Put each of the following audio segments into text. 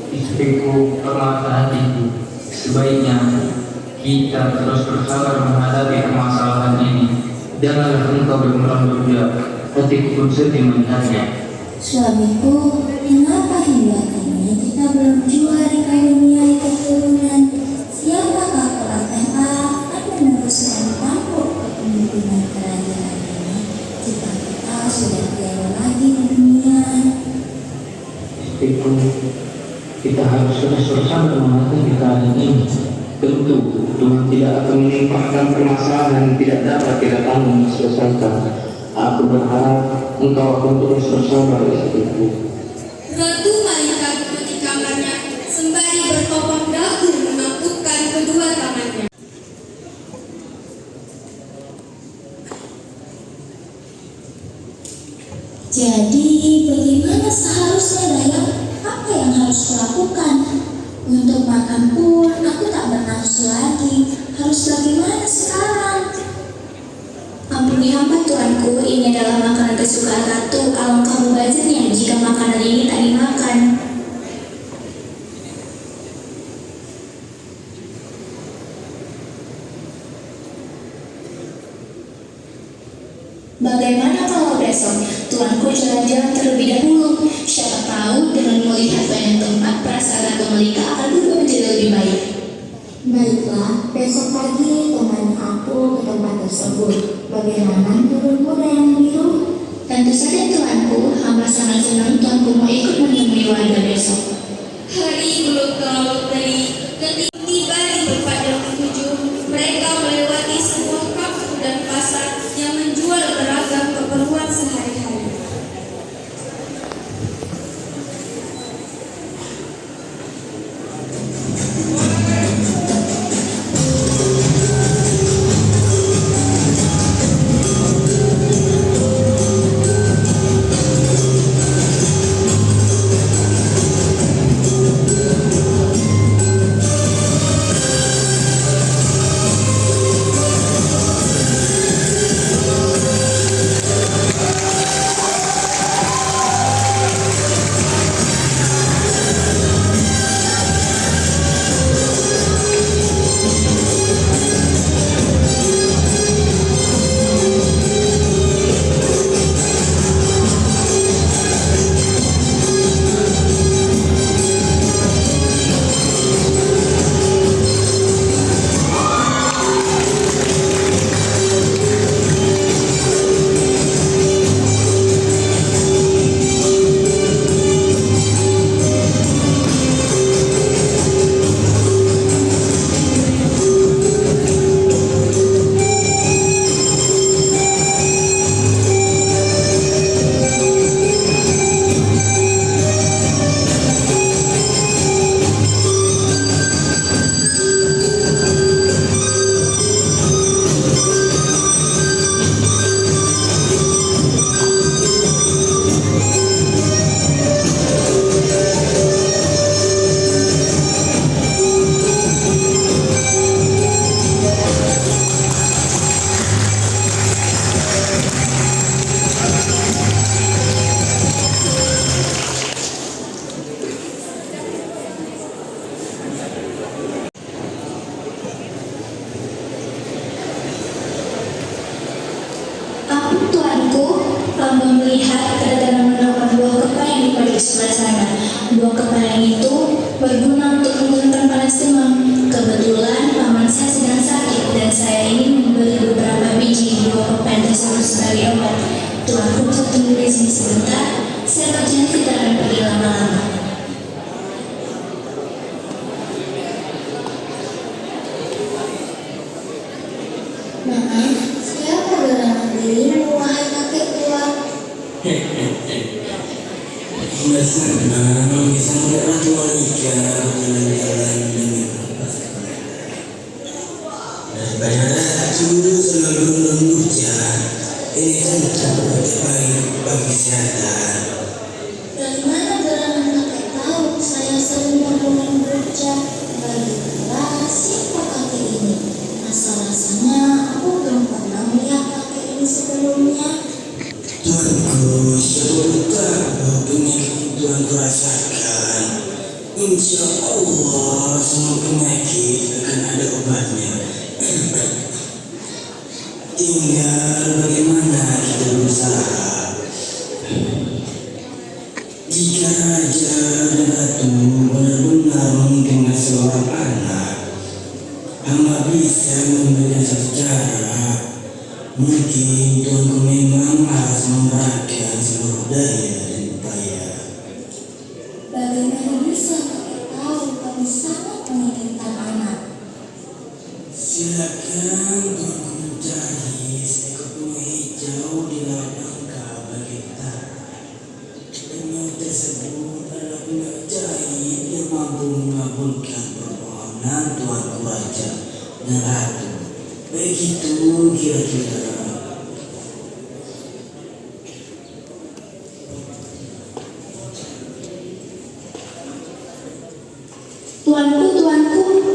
Istriku, permata hatiku, sebaiknya kita terus bersabar menghadapi permasalahan ini. Janganlah engkau bermuram berdua, hatiku pun sedih melihatnya. Suamiku, mengapa hingga kini kita belum juga dikaruniai keturunan? Siapakah kelak yang akan meneruskan tampuk kepemimpinan kerajaan ini jika kita sudah tiada lagi di dunia? Istriku, kita harus terus bersabar menghadapi keadaan ini. Tentu Tuhan tidak akan menimpakan permasalahan yang tidak dapat kita tanggung selesaikan. Aku berharap engkau akan terus bersabar, istriku. Ratu Malika duduk di kamarnya sembari bertopang dagu menakutkan kedua tangannya. Jadi, bagaimana seharusnya Dayak? Apa yang harus kulakukan? Untuk makan pun aku tak bernafsu lagi. Harus bagaimana sekarang? Ampuni hamba tuanku, ini adalah makanan kesukaan ratu. Alangkah mubazirnya jika makanan ini tak dimakan. Bagaimana kalau besok tuanku jalan-jalan terlebih dahulu? Siapa tahu dengan melihat banyak tempat perasaan Ratu Malika akan berubah menjadi lebih baik. Baiklah, besok pagi temani aku ke tempat tersebut. Bagaimana turunmu yang biru? Tentu saja tuanku, hamba sangat senang tuanku mau ikut menemui warga besok. Hari belum terlalu terik ketika tiba di tempat yang dituju. Mereka melewati sebuah kampung dan pasar yang menjual beragam keperluan sehari-hari. Hamba melihat kedatangan menemukan buah kepala yang di sebelah sana. Buah kepala yang itu berguna untuk menurunkan panas demam. Kebetulan paman saya sedang sakit dan saya ingin membeli beberapa biji buah kepala tersebut sebagai obat. Tuanku bisa tunggu di sini sebentar. Saya berjanji tidak akan pergi lama-lama. Maaf, siapa gerangan dirimu, wahai kakek tua? Bersama mengisahkan Ratu Malika jalan-jalan dengan daripada racun sebelum hujan. Ini tentu baik bagi kesehatan. Dari mana gerangan kakek tahu saya sering berminum buca? Baiklah, siapa kakek ini? Asal-asalnya aku belum pernah melihat kakek ini sebelumnya. Tuanku, sebelum penyakit Tuanku rasakan, Insya Allah semua penyakit akan ada obatnya. Tinggal bagaimana kita berusaha. Jika Raja dan Ratu benar-benar menginginkan seorang anak, hamba bisa memberinya satu cara. Mungkin Tuanku memang harus memberatkan seluruh daya dan upaya. Bagaimana bisa kakek tahu kami sangat menginginkan anak? Silakan Tuanku mencari seekor bunga hijau di laut angka bagi kita. Bunga tersebut adalah bunga ajaib yang mampu mengabulkan permohonan Tuanku Raja dan Ratu. Begitu kira-kira. Tuanku,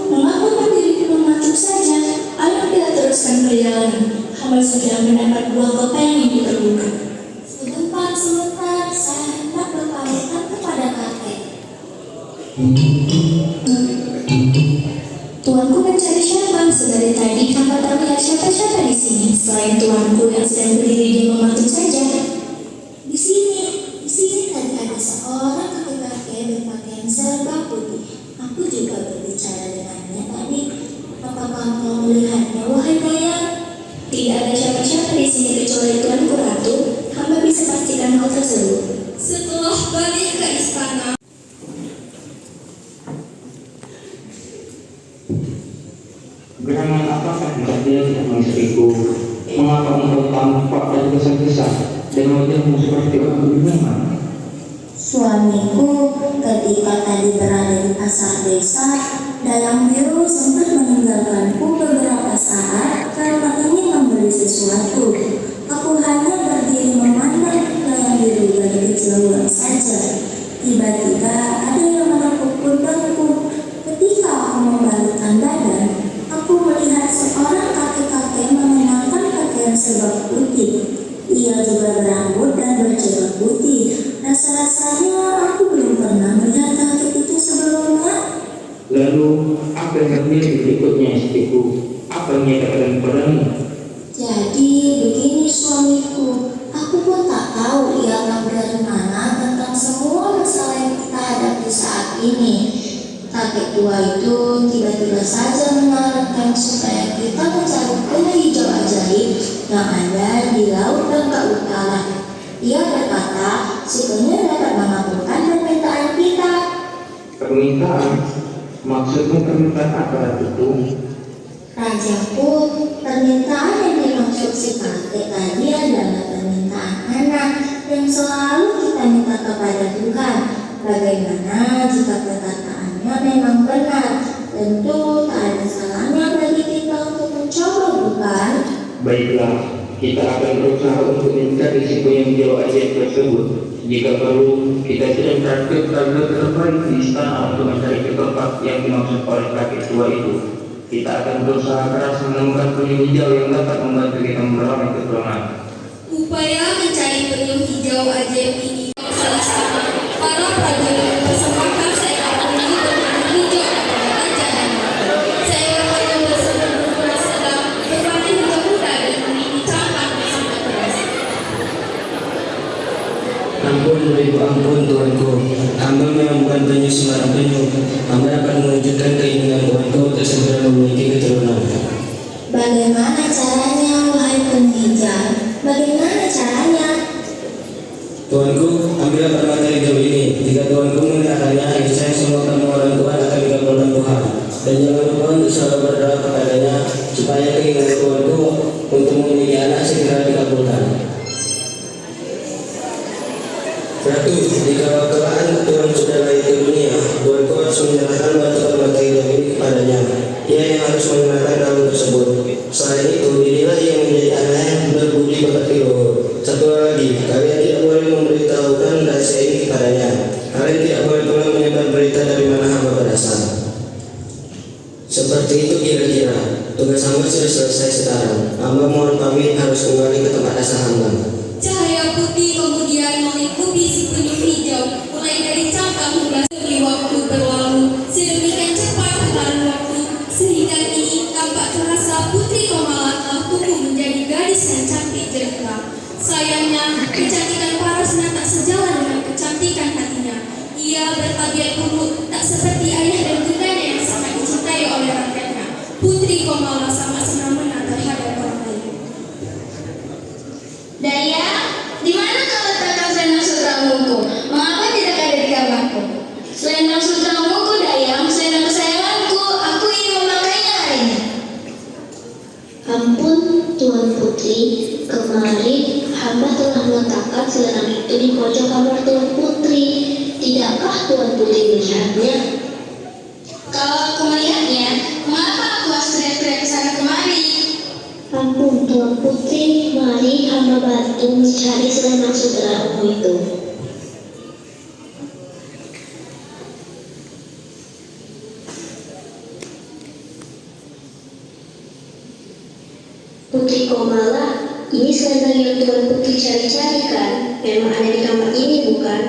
mengapa berdiri belum masuk saja? Ayo kita teruskan perjalanan. Hamba sudah mendapat buah kopi yang diperlukan. Sebentar, saya hendak berpamitan kepada kakek. Tuanku mencari siapa? Sedari tadi hamba tak melihat siapa-siapa di sini. Selain tuanku yang sedang berdiri di mematuk saja. Di sini tadi ada seorang kakek-kakek berpakaian serba putih. Aku juga berbicara dengannya tadi. Apakah kau melihatnya, wahai Dayang? Tidak ada siapa-siapa di sini kecuali tuanku Ratu. Hamba bisa pastikan hal tersebut. Setelah balik ke istana, Gerangan apakah yang terjadi dengan istriku? Mengapa engkau tampak dan gesa-gesa dan wajahmu seperti orang berbunga? Suamiku ketika tadi berada di pasar desa, Dayang Biru sempat meninggalkanku beberapa saat karena ingin membeli sesuatu. Aku hanya berdiri memandang Dayang Biru dari kejauhan saja. Tiba-tiba ada yang menepuk pundakku. Ketika aku membalikkan badan, aku melihat seorang kakek-kakek mengenakan pakaian serba putih. Ia juga berambut dan berjilbab putih. Rasa-rasanya aku belum pernah melihat kakek itu sebelumnya. Lalu, apa yang terjadi berikutnya istriku? Apa yang ia katakan padamu? Jadi begini suamiku, aku pun tak tahu ia tahu dari mana tentang semua masalah yang kita hadapi saat ini. Kakek tua itu tiba-tiba saja menyarankan supaya kita mencari bunga hijau ajaib yang ada di laut Bangka Utara. Ia berkata, sikunya dapat mengabulkan permintaan kita. Permintaan? Maksudmu permintaan apa itu? Rajaku, permintaan yang dimaksud si kakek tadi adalah permintaan anak yang selalu kita minta kepada Tuhan. Bagaimana jika perkataannya memang benar? Tentu tak ada salahnya bagi kita untuk mencoba, bukan? Baiklah, kita akan berusaha untuk mencari si yang hijau ajaib tersebut. Jika perlu, kita sedang praktik agar terbaik di istana untuk mencari tempat yang dimaksud oleh kakek tua itu. Kita akan berusaha keras menemukan puyuh hijau yang dapat membantu kita memperoleh keturunan. upaya mencari puyuh hijau ajaib ini selesai. Para prajurit mempersembahkan seekor puyuh berwarna hijau kepada raja dan ratu. Seekor puyuh tersebut berukuran sedang, berwarna hijau muda dan memiliki cangkang yang sangat keras. Ampun, ibu, ampun tuanku. Hamba memang bukan penyu sembarang penyu. Hamba akan mewujudkan keinginan tuanku untuk segera memiliki keturunan. Bagaimana caranya, wahai penghijau? Bagaimana caranya? Tuanku, ambillah permata hijau ini. Jika tuanku menggunakannya, saya semua kamu orang Tuhan akan dikabulkan Tuhan. Dan jangan lupa untuk selalu berdoa kepadanya supaya keinginan tuanku untuk memiliki anak segera dikabulkan. Ratu, jika kelak Tuhan sudah lahir ke dunia, tuanku harus menyerahkan batu permata hijau ini kepadanya. Ia yang harus mengenakan kalung tersebut. Selain itu, dirilah yang menjadi anak yang berbudi pekerti luhur. Satu lagi, kalian tidak boleh memberitahukan rahasia ini kepadanya. Kalian tidak boleh pula menyebar berita dari mana hamba berasal. Seperti itu kira-kira. Tugas hamba sudah selesai sekarang. Hamba mohon pamit harus kembali ke tempat asal hamba. Cahaya putih kemudian meliputi si puyuh hijau, mulai dari cangkang hingga di waktu berlalu. Tuan Putri melihatnya? Kalau aku melihatnya, mengapa aku harus teriak-teriak ke sana kemari? Ampun Tuan Putri, mari hamba bantu mencari selendang saudaramu itu. Putri Komala, ini selendang yang Tuan Putri cari-cari kan? Memang ada di kamar ini bukan?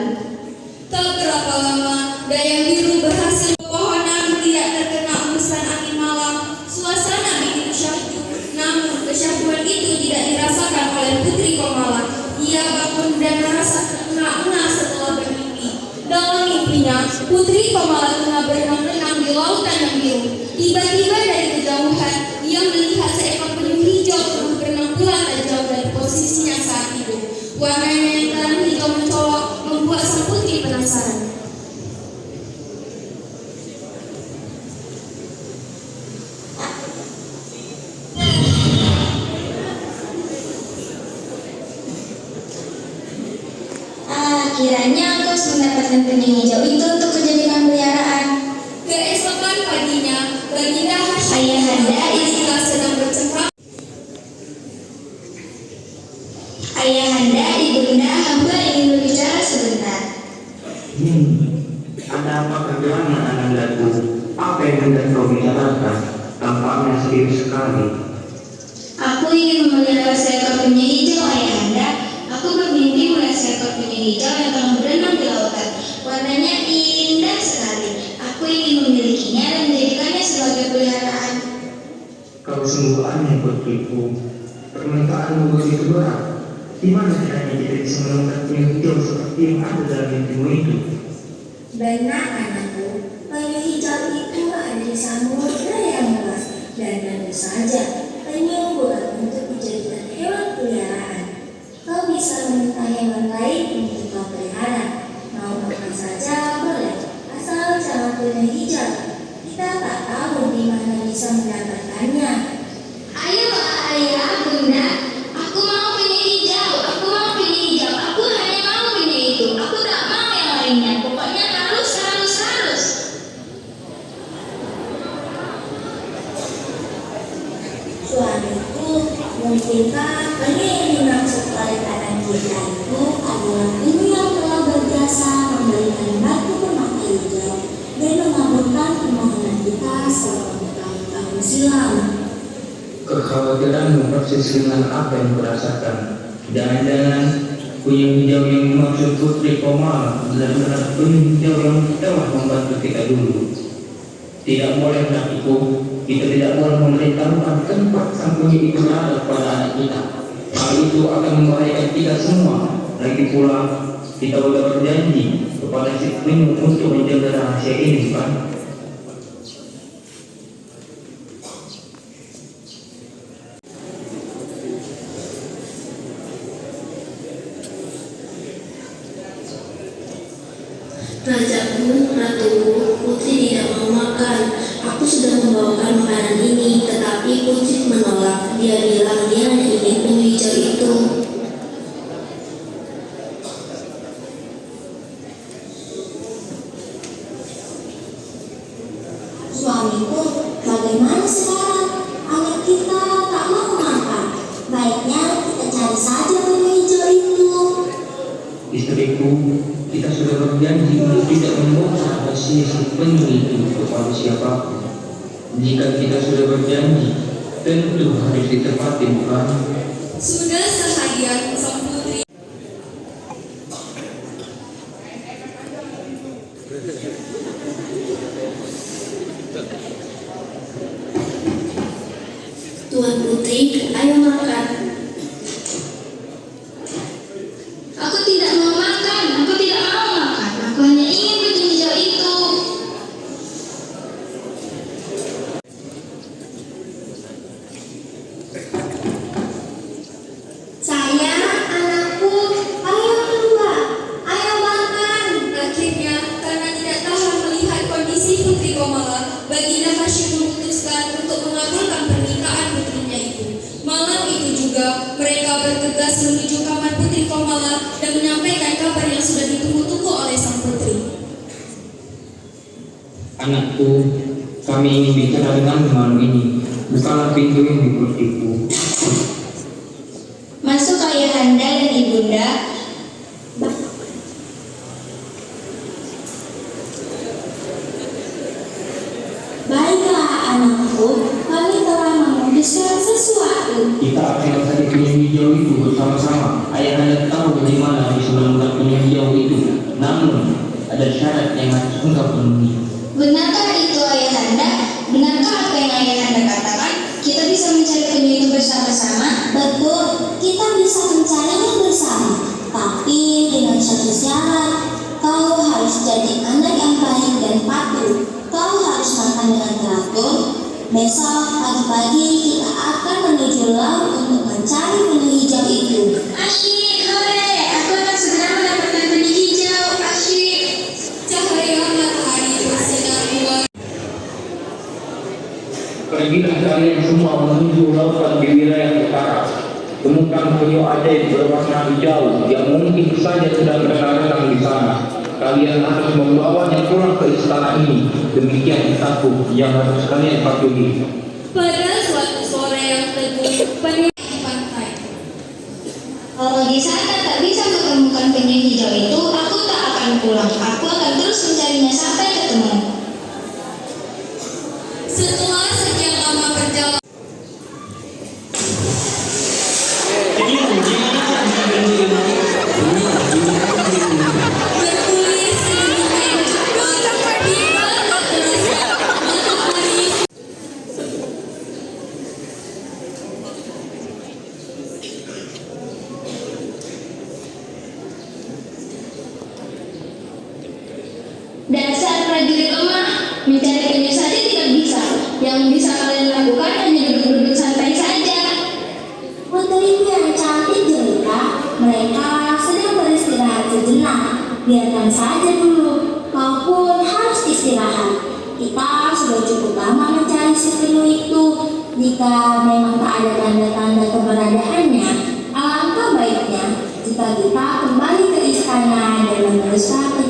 Tak berapa lama, dayang biru berhasil pepohonan tidak terkena embusan angin malam. Suasana begitu syahdu, namun kesyahduan itu tidak dirasakan oleh Putri Komala. Ia bangun dan merasa terengah-engah setelah bermimpi. Dalam mimpinya, Putri Komala tengah berenang-renang di lautan yang biru. Tiba-tiba dari kejauhan, ia melihat seekor penyu hijau tengah berenang pelan dan jauh dari posisinya saat itu. Warnanya yang terang hijau mencolok membuat sang putri penasaran. Kiranya aku harus mendapatkan penyu hijau itu untuk dijadikan peliharaan. Keesokan paginya, Baginda Hashim Ayahanda, Baginda sedang bercengkrama. Ayahanda, ibunda, hamba ingin berbicara sebentar. Ada apa kegerangan anandaku? Apa yang hendak kau bicarakan? Tampaknya serius sekali. Aku ingin memelihara seekor penyu hijau, Ayahanda. Aku bermimpi melihat seekor penyu hijau yang tengah berenang di lautan. Warnanya indah sekali. Aku ingin memilikinya dan menjadikannya sebagai peliharaan. Kau sungguh aneh putriku. Permintaanmu begitu berat. Di mana kiranya kita bisa menemukan penyu hijau seperti yang ada dalam mimpimu itu? Benar anakku, penyu hijau itu ada di samudera yang luas dan tentu saja penyu bukan untuk dijadikan hewan peliharaan. Kau bisa meminta hewan lain untuk kau pelihara. Mau apa saja boleh, asal jangan penyu hijau. Kita tak tahu di mana bisa mendapatkannya. Ayolah ayah, bunda. Aku mau penyu hijau. Aku mau penyu hijau. Aku hanya mau penyu itu. Aku tak mau yang lainnya. Pokoknya harus. Suamiku, mungkinkah penyu yang dimaksud oleh kanan kita itu adalah penyu yang telah berjasa memberikan batu permata hijau dan mengabulkan permohonan kita selama bertahun-tahun silam. Kekhawatiranmu persis dengan apa yang kurasakan. Jangan-jangan penyu hijau yang dimaksud Putri Komala adalah penyu hijau yang telah membantu kita dulu. Tidak boleh nakiku, kita tidak boleh memberitahukan tempat sang penyu itu berada kepada anak kita. Hal itu akan membahayakan kita semua. Lagi pula, kita sudah berjanji kepada si penyu untuk menjaga rahasia ini, bukan? Rajaku, ratuku, Putri tidak mau makan. Aku sudah membawakan makanan ini, tetapi Putri menolak. Dia bilang dia hanya ingin penyu hijau itu. Suamiku, bagaimana sekarang? Anak kita tak mau makan. Baiknya kita cari saja penyu hijau itu. Istriku, kita sudah berjanji untuk tidak membawa rahasia si penyu itu kepada siapapun. Jika kita sudah berjanji, tentu harus ditepati, bukan? Sudah seharian sang putri Tuan Putri, ayo makan. Aku tidak mau makan. Aku tidak mau makan. Aku hanya ingin penyu hijau itu. Sayang, anakku, ayo keluar. Ayo makan. akhirnya karena tidak tahan melihat kondisi Putri Komala, Baginda Hashim memutuskan untuk mengabulkan permintaan putrinya itu. Malam itu juga mereka bergegas menuju kamar Putri Komala dan menyampaikan kabar yang sudah ditunggu-tunggu oleh sang putri. Anakku, kami ingin bicara dengan malam ini. Bukalah pintu yang dikuntiku. Masuk ayahanda dan ibunda. Baiklah anakku, kami telah memutuskan sesuatu. Kita akan mencari penyu hijau itu bersama-sama. Ayahanda tahu dari mana bisa menemukan penyu hijau itu. Namun, ada syarat yang harus engkau penuhi. Benarkah itu ayahanda? Benarkah apa yang ayahanda katakan? Kita bisa mencari penyu itu bersama-sama? Betul, kita bisa mencarinya bersama. Tapi dengan satu syarat, kau harus jadi anak yang baik dan patuh. Kau harus makan dengan teratur. Besok pagi-pagi kita akan menuju laut untuk mencari penyu hijau itu. Asyik, hore! Aku akan segera mendapatkan penyu hijau. Asyik! Cahaya matahari bersinar luar. Pergilah kalian semua menuju lautan di wilayah utara. Temukan penyu ajaib berwarna hijau yang mungkin saja sedang berenang di sana. Kalian harus membawanya pulang ke istana ini. Demikian kitabku yang harus kalian patuhi. Pada suatu sore yang teduh, penyu di pantai. Kalau di sana tak bisa menemukan penyu hijau itu, aku tak akan pulang. Aku akan terus mencarinya sampai ketemu. Setelah sekian lama berjalan, bergulir sedemikian cepat hingga tak terasa matahari. Dasar prajurit lemah, mencari penyu saja tidak bisa. Yang bisa kalian lakukan hanya duduk-duduk santai saja. Putriku yang cantik jelita, mereka sedang beristirahat sejenak. Biarkan saja dulu, kau pun harus istirahat. Kita sudah cukup lama mencari si penyu itu. Jika memang tak ada tanda-tanda keberadaannya, alangkah baiknya jika kita kembali ke istana dan meneruskan